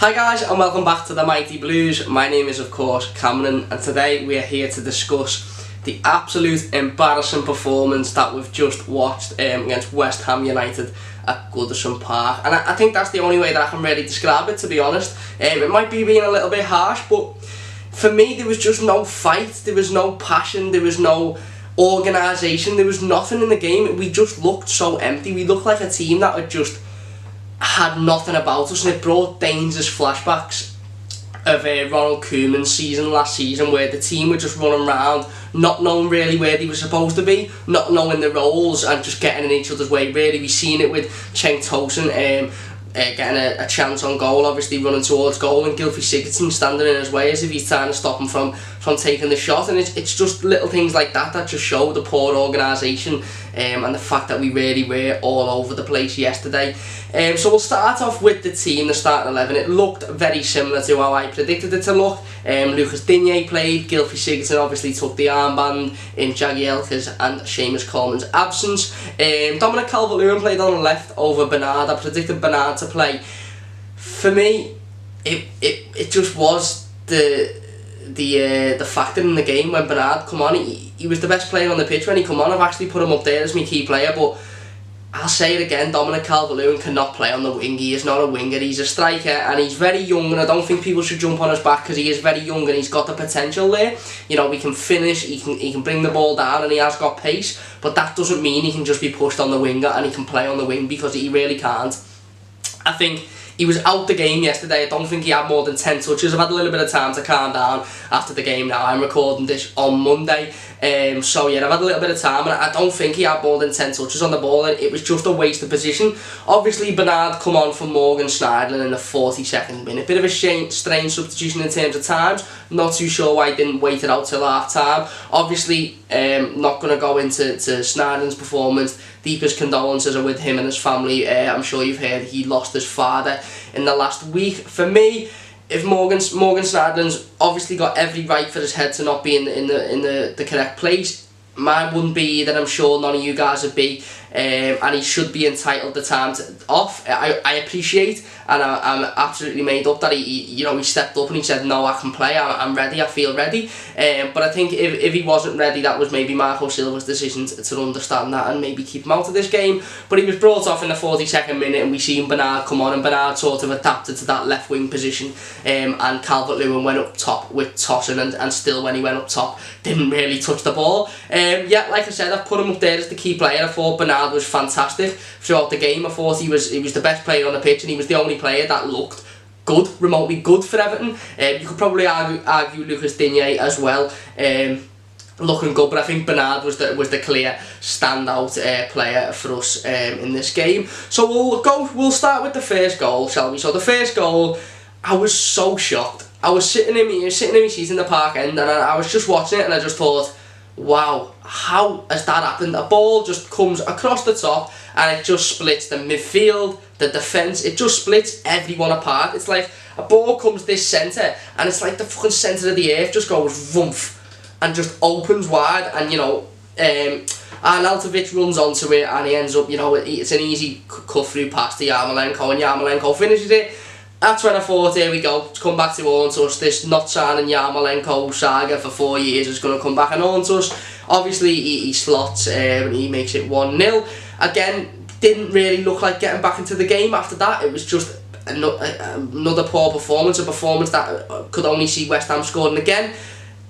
Hi guys and welcome back to the Mighty Blues. My name is of course Cameron and today we are here to discuss the absolute embarrassing performance that we've just watched against West Ham United at Goodison Park, and I think that's the only way that I can really describe it, to be honest. It might be being a little bit harsh, but for me there was just no fight, there was no passion, there was no organisation, there was nothing in the game. We just looked so empty. We looked like a team that had nothing about us, and it brought dangerous flashbacks of Ronald Koeman's season last season, where the team were just running around not knowing really where they were supposed to be, not knowing the roles and just getting in each other's way. Really, we've seen it with Cenk Tosun getting a chance on goal, obviously running towards goal, and Gylfi Sigurdsson standing in his way as if he's trying to stop him from taking the shot. And it's just little things like that just show the poor organisation and the fact that we really were all over the place yesterday. So we'll start off with the team, the starting 11. It looked very similar to how I predicted it to look. Lucas Digne played, Gylfi Sigurdsson obviously took the armband in Jagielka's and Seamus Coleman's absence. Dominic Calvert-Lewin played on the left over Bernard. I predicted Bernard to play. For me, it just was the factor in the game when Bernard come on. He was the best player on the pitch when he come on. I've actually put him up there as my key player, but I'll say it again, Dominic Calvert-Lewin cannot play on the wing. He is not a winger, he's a striker, and he's very young, and I don't think people should jump on his back because he is very young and he's got the potential there. You know, he can finish, he can bring the ball down, and he has got pace, but that doesn't mean he can just be pushed on the winger and he can play on the wing, because he really can't. I think he was out the game yesterday. I don't think he had more than 10 touches. I've had a little bit of time to calm down after the game now. I'm recording this on Monday. So yeah, I've had a little bit of time, and I don't think he had more than 10 touches on the ball, and it was just a waste of position. Obviously Bernard come on for Morgan Schneiderlin in the 42nd minute. Bit of a strange substitution in terms of times. Not too sure why he didn't wait it out till half time. Obviously not going to go into Schneiderlin's performance. Deepest condolences are with him and his family. I'm sure you've heard he lost his father in the last week. For me, if Morgan Schneiderlin's obviously got every right for his head to not be in the correct place, mine wouldn't be either. I'm sure none of you guys would be, and he should be entitled the time off. I appreciate, and I'm absolutely made up that he stepped up and he said, no, I can play, I'm ready, I feel ready. But I think if he wasn't ready, that was maybe Marco Silva's decision to understand that and maybe keep him out of this game. But he was brought off in the 42nd minute, and we seen Bernard come on, and Bernard sort of adapted to that left wing position, and Calvert-Lewin went up top with Tosun, and still when he went up top didn't really touch the ball. Yeah, like I said, I've put him up there as the key player. I thought Bernard was fantastic throughout the game. I thought he was the best player on the pitch, and he was the only player that looked good, remotely good for Everton. You could probably argue Lucas Digne as well, looking good, but I think Bernard was the clear standout player for us in this game. So we'll start with the first goal, shall we? So the first goal, I was so shocked. I was sitting in my seat in the park end, and I was just watching it, and I just thought, wow, how has that happened? A ball just comes across the top and it just splits the midfield, the defence, it just splits everyone apart. It's like a ball comes this centre, and it's like the fucking centre of the earth just goes vumph and just opens wide, and Arnautovic runs onto it, and he ends up, it's an easy cut through pass to Yarmolenko, and Yarmolenko finishes it. That's when I thought, here we go, it's come back to haunt us. This not signing Yarmolenko saga for 4 years is going to come back and haunt us. Obviously he slots and he makes it 1-0. Again, didn't really look like getting back into the game after that. It was just another poor performance, a performance that could only see West Ham scoring again.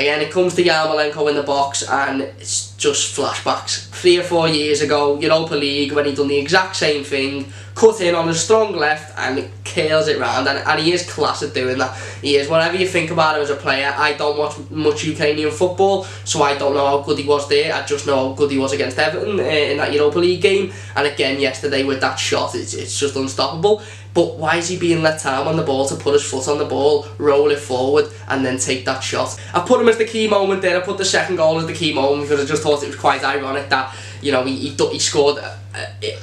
Again, it comes to Yarmolenko in the box, and it's just flashbacks. 3 or 4 years ago, Europa League, when he done the exact same thing, cut in on a strong left and curls it round, and he is class at doing that. He is. Whatever you think about him as a player, I don't watch much Ukrainian football, so I don't know how good he was there. I just know how good he was against Everton in that Europa League game, and again yesterday with that shot, it's just unstoppable. But why is he being let down on the ball to put his foot on the ball, roll it forward, and then take that shot? I put him as the key moment there. I put the second goal as the key moment because I just thought it was quite ironic that he scored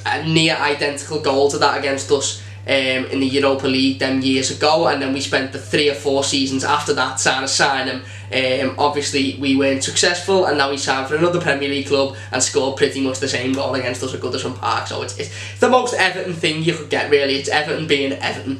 a near identical goal to that against us in the Europa League them years ago, and then we spent the 3 or 4 seasons after that trying to sign him. Obviously we weren't successful, and now he signed for another Premier League club and scored pretty much the same goal against us at Goodison Park. So it's the most Everton thing you could get, really. It's Everton being Everton.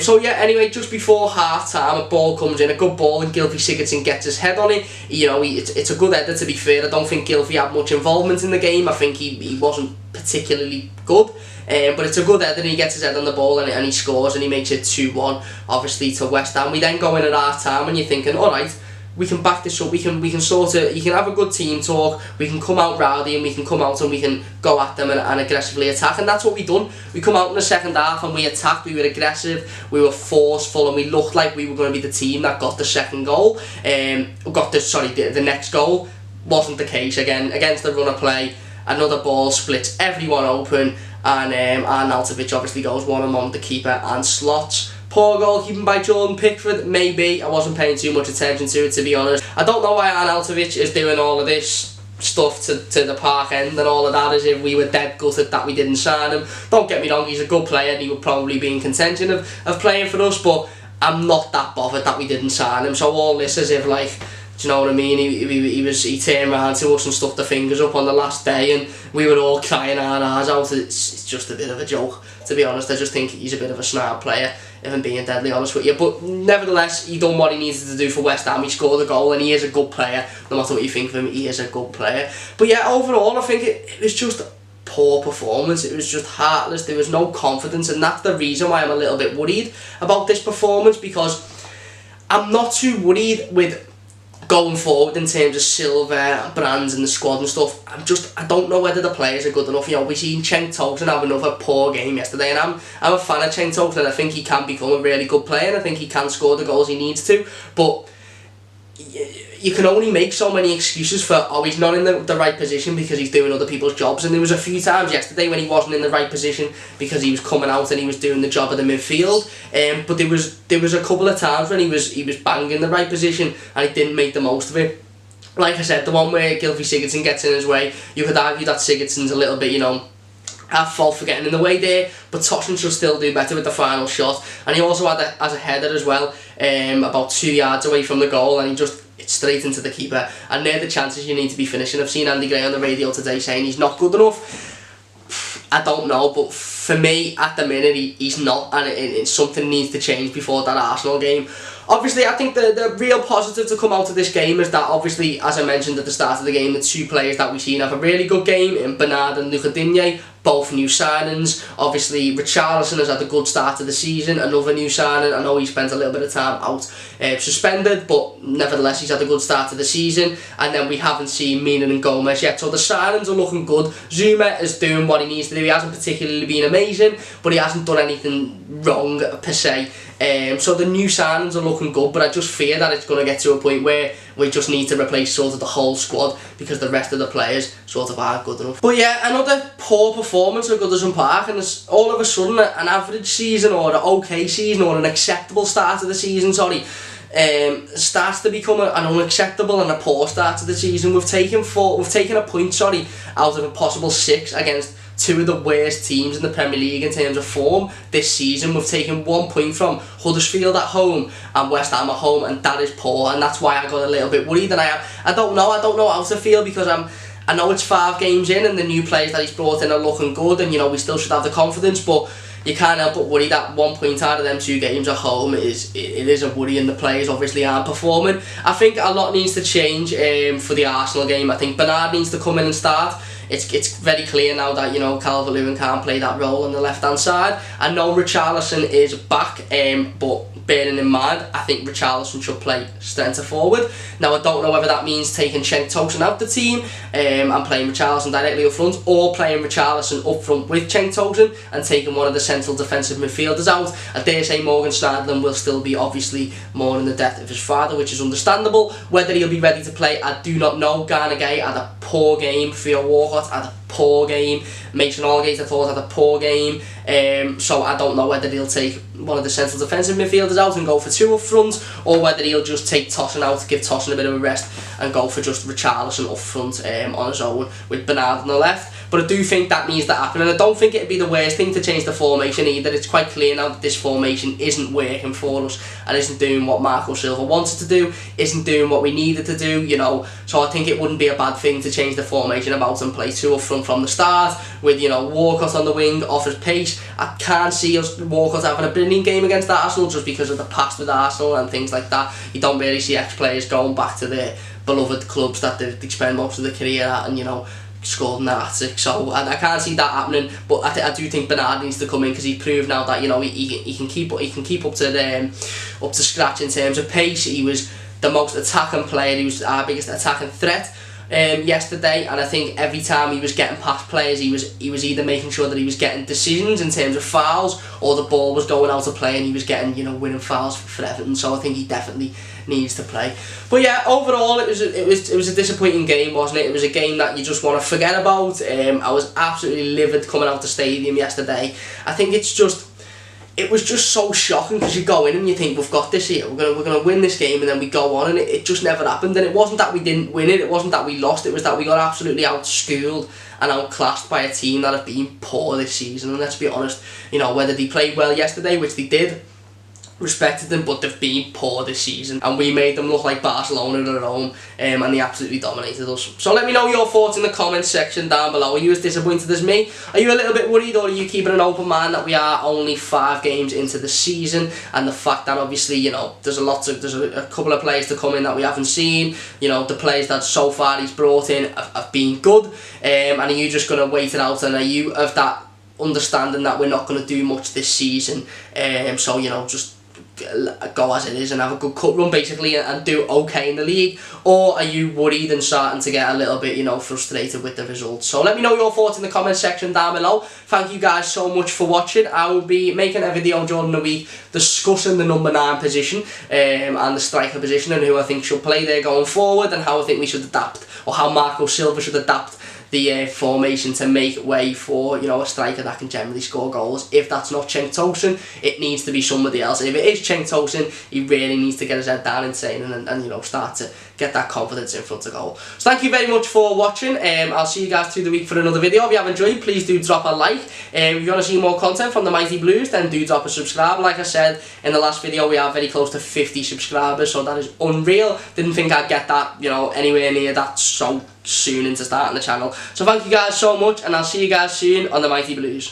So yeah, anyway, just before half time, a ball comes in, a good ball, and Gylfi Sigurdsson gets his head on it. You know, it's a good header, to be fair. I don't think Gylfi had much involvement in the game. I think he wasn't particularly good. But it's a good header, and he gets his head on the ball, and he scores, and he makes it 2-1, obviously, to West Ham. We then go in at half time, and you're thinking, alright, we can back this up, we can sort of, you can have a good team talk, we can come out rowdy, and we can come out and we can go at them and aggressively attack, and that's what we done. We come out in the second half and we attacked, we were aggressive, we were forceful, and we looked like we were going to be the team that got the second goal, the next goal. Wasn't the case. Again, against the run of play, another ball splits everyone open, and Arnautovic obviously goes one-on-one with the keeper and slots. Poor goalkeeping by Jordan Pickford, maybe. I wasn't paying too much attention to it, to be honest. I don't know why Arnautovic is doing all of this stuff to the park end and all of that, as if we were dead gutted that we didn't sign him. Don't get me wrong, he's a good player and he would probably be in contention of playing for us, but I'm not that bothered that we didn't sign him. So all this as if, like, do you know what I mean? He turned around to us and stuck the fingers up on the last day, and we were all crying our eyes out. It's just a bit of a joke, to be honest. I just think he's a bit of a snarl player, if I'm being deadly honest with you. But nevertheless, he done what he needed to do for West Ham. He scored a goal, and he is a good player. No matter what you think of him, he is a good player. But yeah, overall, I think it was just poor performance. It was just heartless. There was no confidence, and that's the reason why I'm a little bit worried about this performance, because I'm not too worried with going forward in terms of silver brands in the squad and stuff. I don't know whether the players are good enough. You know, we seen Cenk Tosun have another poor game yesterday, and I'm a fan of Cenk Tosun, and I think he can become a really good player, and I think he can score the goals he needs to, but you can only make so many excuses for, oh, he's not in the right position because he's doing other people's jobs. And there was a few times yesterday when he wasn't in the right position because he was coming out and he was doing the job of the midfield. But there was a couple of times when he was banging the right position and he didn't make the most of it. Like I said, the one where Gylfi Sigurdsson gets in his way, you could argue that Sigurdsson's a little bit, you know, at fault for getting in the way there, but Tosun should still do better with the final shot. And he also had as a header as well, about 2 yards away from the goal, and he just straight into the keeper. And they're the chances you need to be finishing. I've seen Andy Gray on the radio today saying he's not good enough. I don't know, but for me at the minute he's not, and something needs to change before that Arsenal game. Obviously, I think the real positive to come out of this game is that, obviously, as I mentioned at the start of the game, the two players that we've seen have a really good game in Bernard and Luca Digne, both new signings. Obviously, Richarlison has had a good start to the season, another new signing. I know he spent a little bit of time out suspended, but nevertheless, he's had a good start to the season. And then we haven't seen Mina and Gomez yet, so the signings are looking good. Zuma is doing what he needs to do. He hasn't particularly been amazing, but he hasn't done anything wrong per se. So the new signings are looking good, but I just fear that it's going to get to a point where we just need to replace sort of the whole squad because the rest of the players sort of aren't good enough. But yeah, another poor performance at Goodison Park, and it's all of a sudden an average season or an okay season or an acceptable start to the season, starts to become an unacceptable and a poor start to the season. We've taken a point out of a possible 6 against two of the worst teams in the Premier League in terms of form this season. We've taken 1 point from Huddersfield at home and West Ham at home, and that is poor, and that's why I got a little bit worried. And I don't know how to feel, because I know it's 5 games in and the new players that he's brought in are looking good, and you know we still should have the confidence, but you can't help but worry that 1 point out of them 2 games at home is a worry, and the players obviously aren't performing. I think a lot needs to change for the Arsenal game. I think Bernard needs to come in and start. It's very clear now that, you know, Calvert-Lewin can't play that role on the left-hand side. I know Richarlison is back, but bearing in mind, I think Richarlison should play centre forward. Now, I don't know whether that means taking Cenk Tosun out the team and playing Richarlison directly up front, or playing Richarlison up front with Cenk Tosun and taking one of the central defensive midfielders out. I dare say Morgan Schneiderlin will still be obviously more in the depth of his father, which is understandable. Whether he'll be ready to play, I do not know. Garner Gay had a poor game. Theo Walcott had a poor game. Mason Holgate, I thought, had a poor game. So I don't know whether he'll take one of the central defensive midfielders out and go for 2 up front, or whether he'll just take Tosin out, give Tosin a bit of a rest, and go for just Richarlison up front on his own with Bernard on the left. But I do think that needs to happen, and I don't think it'd be the worst thing to change the formation either. It's quite clear now that this formation isn't working for us and isn't doing what Marco Silva wanted to do, isn't doing what we needed to do, you know. So I think it wouldn't be a bad thing to change the formation about and play 2 up front from the start with, you know, Walcott on the wing, offers pace. I can't see us Walcott having a brilliant game against Arsenal just because of the past with Arsenal and things like that. You don't really see ex-players going back to their beloved clubs that they spend most of their career at and, you know, scored in that hat-trick. So I can't see that happening, but I do think Bernard needs to come in because he proved now that, you know, he can keep up to scratch in terms of pace. He was the most attacking player. He was our biggest attacking threat yesterday, and I think every time he was getting past players, he was either making sure that he was getting decisions in terms of fouls, or the ball was going out of play and he was getting, you know, winning fouls for Everton. So I think he definitely needs to play. But yeah, overall it was a disappointing game, wasn't it? It was a game that you just want to forget about. I was absolutely livid coming out the stadium yesterday. I think it was just so shocking because you go in and you think, we've got this here, we're gonna win this game, and then we go on and it just never happened. And it wasn't that we didn't win it, it wasn't that we lost, it was that we got absolutely outschooled and outclassed by a team that have been poor this season. And let's be honest, you know, whether they played well yesterday, which they did, respected them, but they've been poor this season, and we made them look like Barcelona at home, and they absolutely dominated us. So let me know your thoughts in the comments section down below. Are you as disappointed as me? Are you a little bit worried, or are you keeping an open mind that we are only 5 games into the season, and the fact that obviously, you know, there's a couple of players to come in that we haven't seen, you know, the players that so far he's brought in have been good, and are you just going to wait it out, and are you of that understanding that we're not going to do much this season, so, you know, just go as it is and have a good cut run basically and do okay in the league? Or are you worried and starting to get a little bit, you know, frustrated with the results? So let me know your thoughts in the comment section down below. Thank you guys so much for watching. I will be making a video during the week discussing the number 9 position and the striker position, and who I think should play there going forward, and how I think we should adapt, or how Marco Silva should adapt the formation to make way for, you know, a striker that can generally score goals. If that's not Cenk Tosin, it needs to be somebody else. If it is Cenk Tosin, he really needs to get his head down in training and you know, start to get that confidence in front of goal. So thank you very much for watching. I'll see you guys through the week for another video. If you have enjoyed, please do drop a like. If you want to see more content from the Mighty Blues, then do drop a subscribe. Like I said in the last video, we are very close to 50 subscribers, so that is unreal. Didn't think I'd get that, you know, anywhere near that so soon into starting the channel. So thank you guys so much, and I'll see you guys soon on the Mighty Blues.